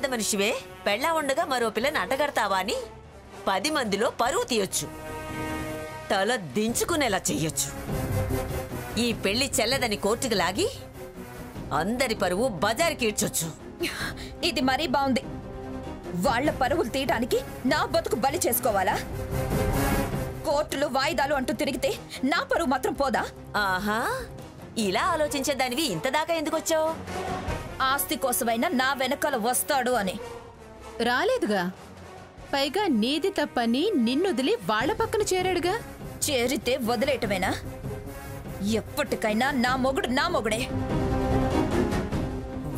పెద్ద మనిషివే, పెళ్ళా ఉండగా మరో పిల్లని అటగడతావా అని 10 మందిలో పరువు తీయొచ్చు, తల దించుకునేలా చెయ్యొచ్చు. ఈ పెళ్లి చెల్లదని కోర్టుకు లాగి అందరి పరువు బజారుకి ఈడ్చొచ్చు. ఇది మరీ బాగుంది. వాళ్ల పరువులు తీయడానికి నా బతుకు బలి చేసుకోవాలా? కోర్టులు వాయిదాలు అంటూ తిరిగితే నా పరువు మాత్రం పోదా? ఆహా, ఇలా ఆలోచించేదానివి ఇంతదాకా ఎందుకొచ్చావు? ఆస్తి కోసమైనా నా వెనకాల వస్తాడు అని. రాలేదుగా, పైగా నీది తప్పని నిన్నొదిలి వాళ్ల పక్కన చేరాడుగా. చేరితే వదిలేయటమేనా? ఎప్పటికైనా నా మొగుడే.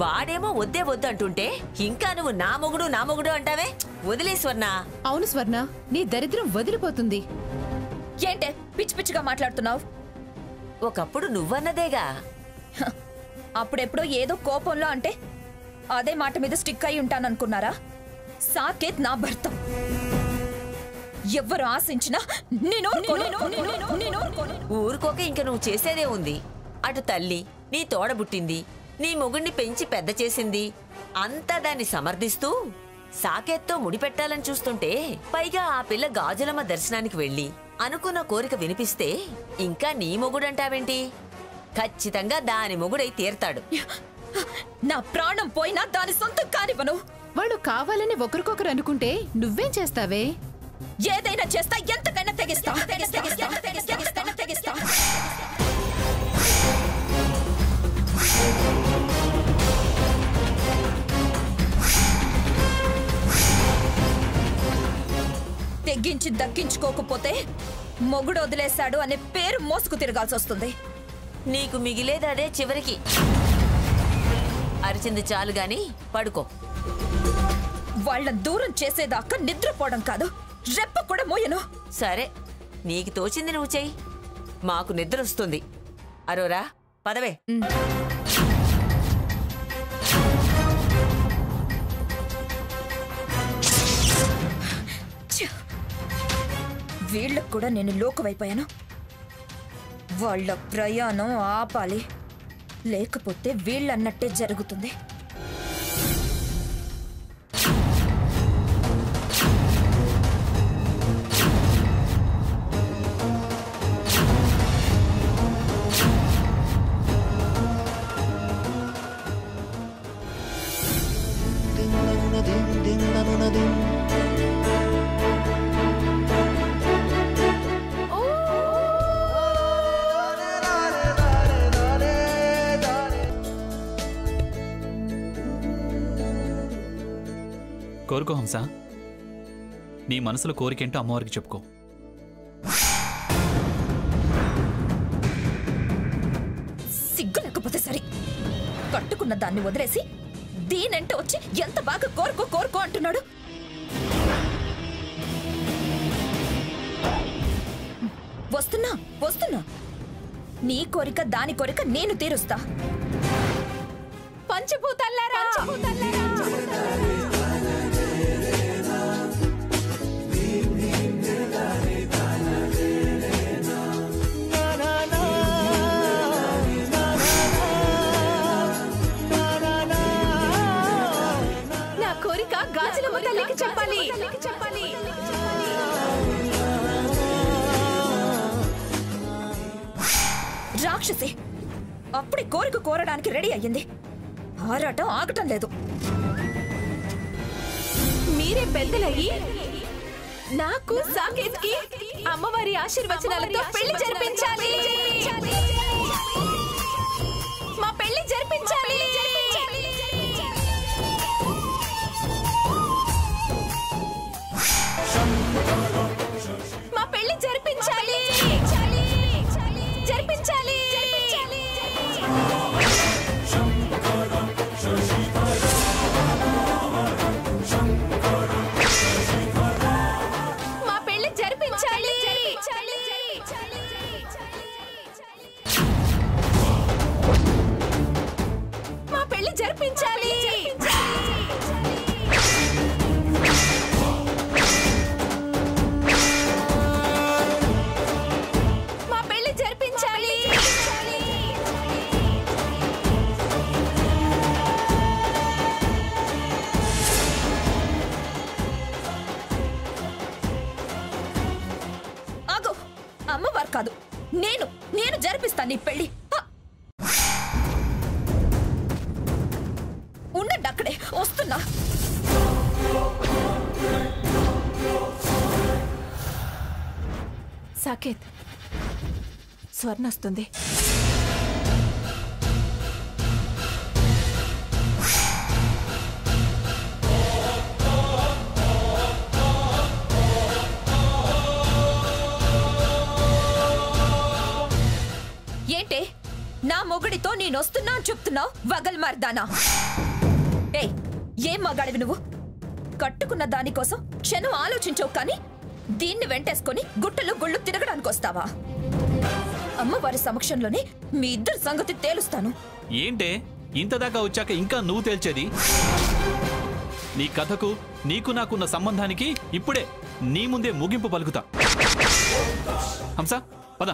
వాడేమో వద్దే వద్దు అంటుంటే ఇంకా నువ్వు నా మొగుడు అంటావే? వదిలే స్వర్ణ. అవును స్వర్ణ, నీ దరిద్రం వదిలిపోతుంది. ఏంటే పిచ్చి పిచ్చిగా మాట్లాడుతున్నావు? ఒకప్పుడు నువ్వన్నదేగా. అప్పుడెప్పుడో ఏదో కోపంలో అంటే అదే మాట మీద స్టిక్ అయి ఉంటాననుకున్నారా? సాకేత్ నా భర్త. ఎవ్వరు ఆశించినా ఊరుకోక ఇంక నువ్వు చేసేదే ఉంది. అటు తల్లి నీ తోడబుట్టింది, నీ మొగుణ్ణి పెంచి పెద్ద చేసింది, అంతా దాన్ని సమర్థిస్తూ సాకేత్తో ముడిపెట్టాలని చూస్తుంటే, పైగా ఆ పిల్ల గాజులమ్మ దర్శనానికి వెళ్ళి అనుకున్న కోరిక వినిపిస్తే ఇంకా నీ మొగుడంటావేంటి? ఖచ్చితంగా దాని మొగుడై తీరతాడు. నా ప్రాణం పోయినా దాని సొంతం కానివ్వను. వాళ్ళు కావాలని ఒకరికొకరు అనుకుంటే నువ్వేం చేస్తావే? ఏదైనా చేస్తా, ఎంతకైనా తెగిస్తా. తెగించి దక్కించుకోకపోతే మొగుడు వదిలేశాడు అనే పేరు మోసుకు తిరగాల్సి వస్తుంది. నీకు మిగిలేది అదే చివరికి. అరిచింది చాలు గాని పడుకో. వాళ్ళ దూరం చేసేదాకా నిద్రపోవడం కాదు, రెప్ప కూడా మోయను. సరే, నీకు తోచింది నువ్వు చెయ్యి. మాకు నిద్ర వస్తుంది. అరోరా, పదవే. వీళ్ళకు కూడా నేను లోకవైపోయాను. వాళ్ళ ప్రయాణం ఆపాలి, లేకపోతే వీళ్ళన్నట్టే జరుగుతుంది. కోరుకో హంస, నీ మనసులో కోరికేంటో అమ్మవారికి చెప్పుకో. సిగ్గు లేకపోతే సరే, కట్టుకున్న దాన్ని వదిలేసి దీనంటే వచ్చి ఎంత బాగా కోరుకో అంటున్నాడు. వస్తున్నా. నీ కోరిక దాని కోరిక నేను తీరుస్తా. పంచభూతాల్లారా, నా కోరిక గాజులమ్మ తల్లికి చెప్పాలి. రాక్షసి అప్పుడే కోరిక కోరడానికి రెడీ అయ్యింది. ఆరాటం ఆగటం లేదు. మీరే పెద్దలయ్యి నాకు సాకేత్ కి అమ్మవారి ఆశీర్వచనాలతో పెళ్లి జరిపించాలి. మా పెళ్లి జరిపించాలి. మా పెళ్లి జరిపించాలి. జరిపించాలి. మా పెళ్లి జరిపించాలి. మా కాదు, నేను నేను జరిపిస్తాను నీ పెళ్లి. ఉండండి అక్కడే, వస్తున్నా. సాకేత్, స్వర్ణ వస్తుంది. ఏంటే నా మొగుడితో నేనొస్తున్నా అని చెప్తున్నావు? వగల్ మార్దానా? ఏయ్, ఏం మగాడివి నువ్వు? కట్టుకున్న దానికోసం క్షణం ఆలోచించవు, కానీ దీన్ని వెంటేసుకొని గుట్టలు గుళ్ళు తిరగడానికి వస్తావా? అమ్మవారి సమక్షంలోనే మీ ఇద్దరు సంగతి తేలుస్తాను. ఏంటే ఇంతదాకా వచ్చాక ఇంకా నువ్వు తేల్చేది? నీ కథకు నీకు నాకున్న సంబంధానికి ఇప్పుడే నీ ముందే ముగింపు పలుకుతా. హంస, పద.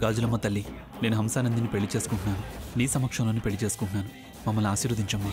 గాజులమ్మ తల్లి, నేను హంసానందిని పెళ్లి చేసుకుంటున్నాను. నీ సమక్షంలోనే పెళ్లి చేసుకుంటున్నాను. మమ్మల్ని ఆశీర్వదించమ్మా.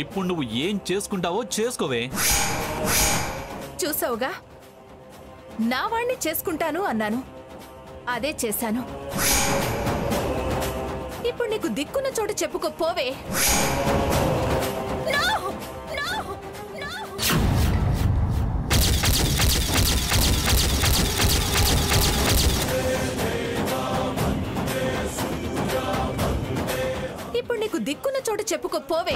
ఇప్పుడు నువ్వు ఏం చేసుకుంటావో చేసుకోవే. చూసావుగా, నా వాణ్ణి చేసుకుంటాను అన్నాను, అదే చేశాను. ఇప్పుడు నీకు దిక్కున్న చోటు చెప్పుకోపోవే. చెప్పుకో పోవే.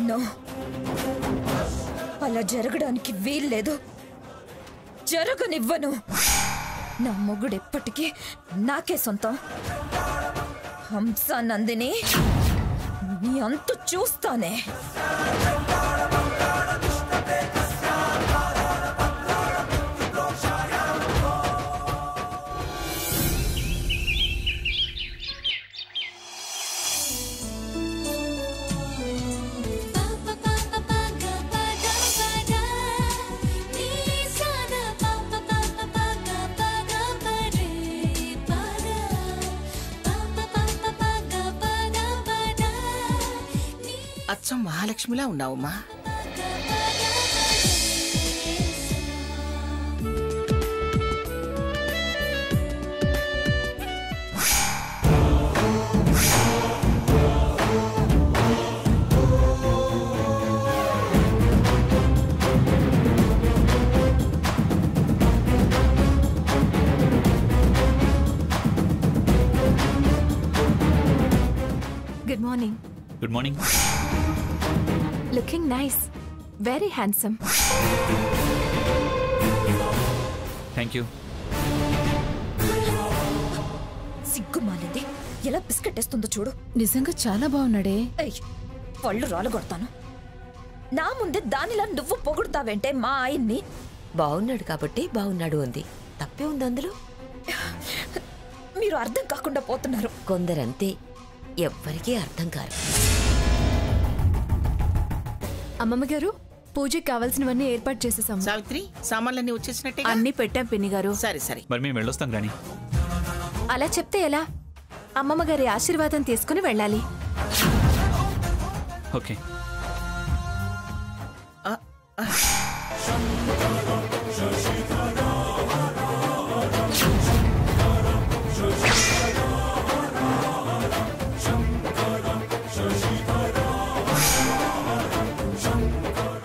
నో, అలా జరగడానికి వీల్లేదు. జరగనివ్వను. నా మొగుడు ఎప్పటికీ నాకే సొంతం. హంస నందిని, నీ అంతు చూస్తానే. అచ్చం మహాలక్ష్మిలా ఉన్నావమ్మా. Good morning. Good morning. Looking nice, very handsome. Thank you. సిగ్గుమాలింది, ఎలా బిస్కెట్టేస్తుందో చూడు. నిజంగా చాలా బాగున్నాడే. ఏయ్, పళ్ళు రాలగొడతాను. నా ముందే దానిలా నువ్వు పొగుడుతావేంటే మా ఆయన్ని? బాగున్నాడు కాబట్టి బాగున్నాడు అంది. తప్పే ఉంది అందులో. మీరు అర్థం కాకుండా పోతున్నారు. కొందరంతే, ఎవ్వరికీ అర్థం కారు. అమ్మమ్మ గారు, పూజకి కావాల్సినవన్నీ ఏర్పాటు చేసేసాం. సావిత్రి, సామాన్లన్నీ వచ్చేసినట్టే. అన్ని పెట్టాం పిన్ని గారు. సరే సరే. మరి మేము వెళ్ళొస్తాం రాణి. అలా చెప్తే ఎలా? అమ్మమ్మ గారి ఆశీర్వాదం తీసుకుని వెళ్ళాలి. ఓకే.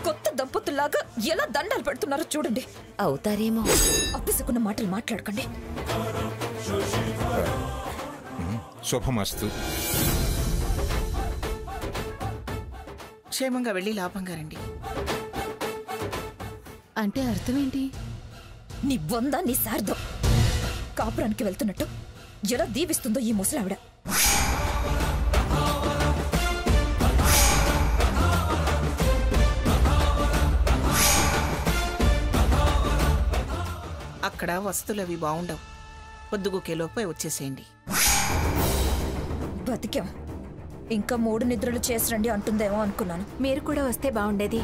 కొత్త దంపతుల్లాగా ఎలా దండాలు పెడుతున్నారో చూడండి. అవుతారేమో. అప్పిసుకున్న మాటలు మాట్లాడకండి. శుభమస్తు. క్షేమంగా వెళ్ళి లాభంగా రండి. అంటే అర్థం ఏంటి? నీ బొంద, నీ శార్థం. కాపురానికి వెళ్తున్నట్టు ఎలా దీవిస్తుందో ఈ ముసలావిడ. అక్కడ వస్తువులు అవి బాగుండవు. పొద్దుగుకేలోపై వచ్చేసేయండి. బతికాం. ఇంకా 3 నిద్రలు చేసిరండి అంటుందేమో అనుకున్నాను. మీరు కూడా వస్తే బాగుండేది.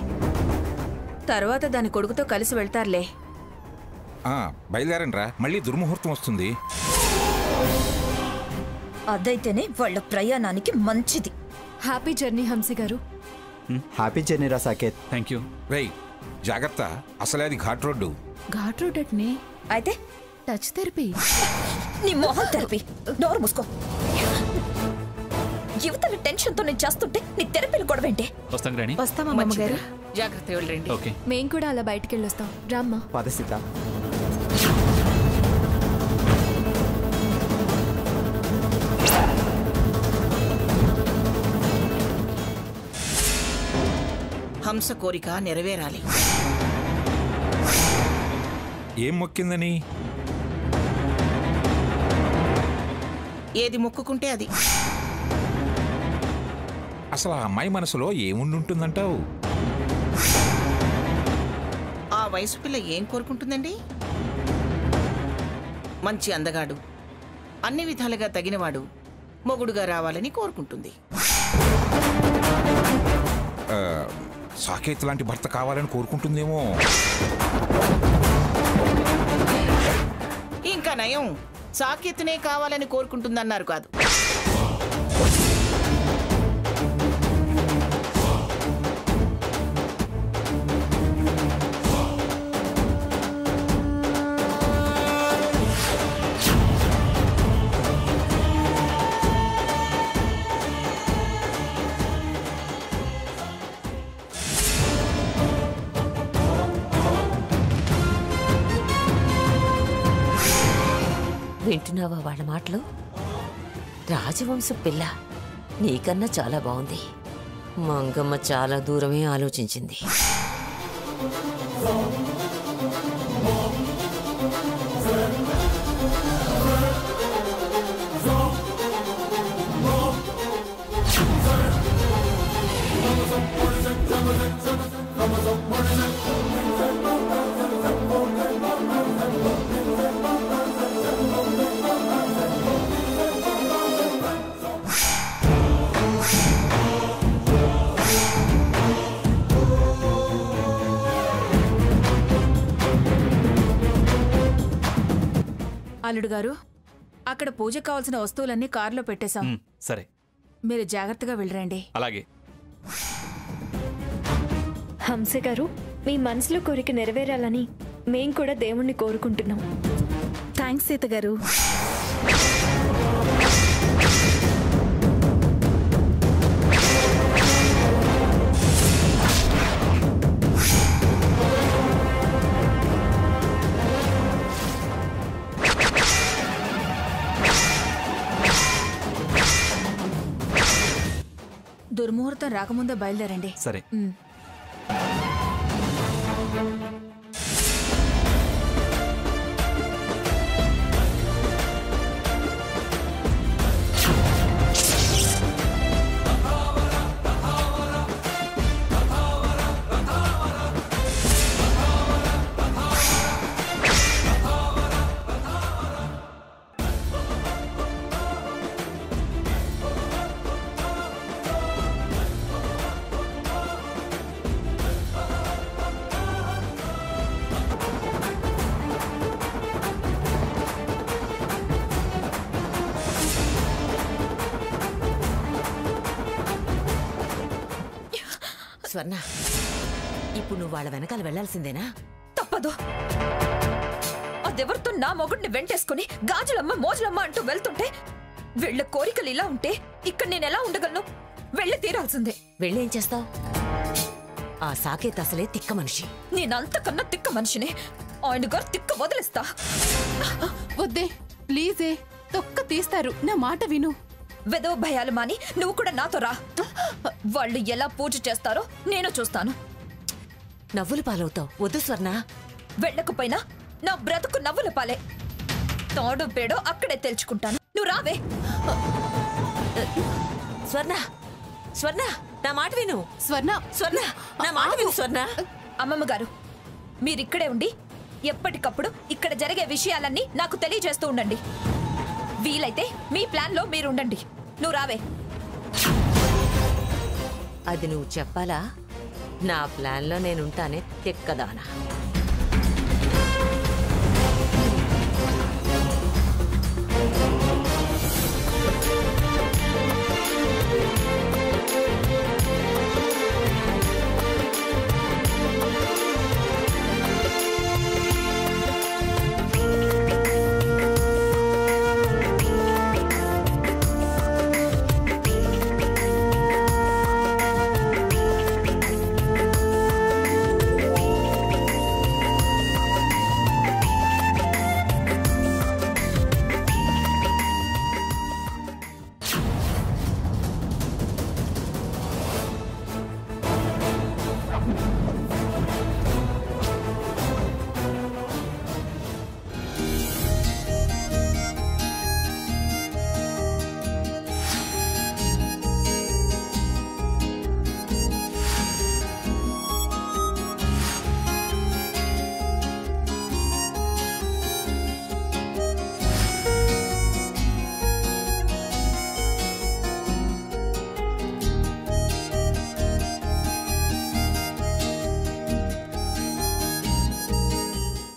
తర్వాత దాని కొడుకుతో కలిసి వెళ్తారులే. బయలుదేరండి రా, మళ్ళీ దుర్ముహూర్తం వస్తుంది. అదైతేనే వాళ్ళ ప్రయాణానికి మంచిది. హ్యాపీ జర్నీ హంసి గారు. హ్యాపీ జర్నీ రా సాకేత్. Thank you. రై జాగ్రత్త, అసలే అది ఘాట్ రోడ్డు. ఘాట్ రోడ్ అట్నే. అయితే టచ్ థెరపీ. నీ మొహం తెరపి. నోరు మూసుకో. యువతల టెన్షన్తో నేను చేస్తుంటే నీ తెరపిలు గొడవేంటే? వస్తాం రాణి. వస్తాం అమ్మమ్మ గారు. జాగ్రత్త వెళ్ళండి. ఓకే. మేం కూడా అలా బయటికి వెళ్ళొస్తాం. రామ్మా. పదసిత. హంస కోరిక నెరవేరాలి. ఏం మొక్కిందని? ఏది మొక్కుకుంటే అది. అసలు ఆ అమ్మాయి మనసులో ఏముండుంటుందంటావు? ఆ వయసు పిల్ల ఏం కోరుకుంటుందండి? మంచి అందగాడు, అన్ని విధాలుగా తగినవాడు మొగుడుగా రావాలని కోరుకుంటుంది. సాకేత్ లాంటి భర్త కావాలని కోరుకుంటుందేమో. ఇంకా నయం, సాకేత్నే కావాలని కోరుకుంటుందన్నారు కాదు. వింటున్నావా వాళ్ళ మాటలు? రాజవంశ పిల్ల నీకన్నా చాలా బాగుంది. మంగమ్మ చాలా దూరమే ఆలోచించింది. అల్లుడు గారు, అక్కడ పూజకు కావాల్సిన వస్తువులన్నీ కారులో పెట్టేశాం. సరే, మీరు జాగ్రత్తగా వెళ్ళరండి. అలాగే. హంస గారు, మీ మనసులో కోరిక నెరవేరాలని మేం కూడా దేవుణ్ణి కోరుకుంటున్నాం. థ్యాంక్స్ సీత గారు. దుర్ముహూర్తం రాకముందే బయలుదేరండి. సరే. స్వర్ణ, ఇప్పుడు నువ్వు వాళ్ళ వెనకాల వెళ్లాల్సిందేనా? తప్పదు. అదెవరితో నా మొగుడిని వెంటేసుకుని గాజులమ్మ మోజులమ్మ అంటూ వెళ్తుంటే వీళ్ళ కోరికలు ఇలా ఉంటే ఇక్కడ నేను ఎలా ఉండగలను? వెళ్ళి తీరాల్సిందే. వెళ్ళేం చేస్తావు? ఆ సాకేత్ అసలే తిక్క మనిషి. నేనంతకన్నా తిక్క మనిషిని. ఆయన గారు తిక్క వదిలేస్తా. వద్దే, ప్లీజే, తొక్క తీస్తారు. నా మాట విను. వెదవ భయాలు మాని నువ్వు కూడా నాతో రా. వాళ్ళు ఎలా పూజ చేస్తారో నేను చూస్తాను. నవ్వులు పాలవుతావు. వద్దు స్వర్ణ. వెళ్ళకపోయినా నా బ్రతుకు నవ్వుల పాలే. తాడు పేడో అక్కడే తెలుసుకుంటాను. నువ్వు రావే. స్వర్ణ, స్వర్ణ, నా మాట విను. స్వర్ణ, స్వర్ణ, నా మాట విను స్వర్ణ. అమ్మమ్మ గారు, మీరిక్కడే ఉండి ఎప్పటికప్పుడు ఇక్కడ జరిగే విషయాలన్నీ నాకు తెలియజేస్తూ ఉండండి. వీలైతే మీ ప్లాన్ లో మీరు ఉండండి. నువ్వు రావే. అది నువ్వు చెప్పాలా? నా ప్లాన్లో నేనుంటానే తిక్కదానా.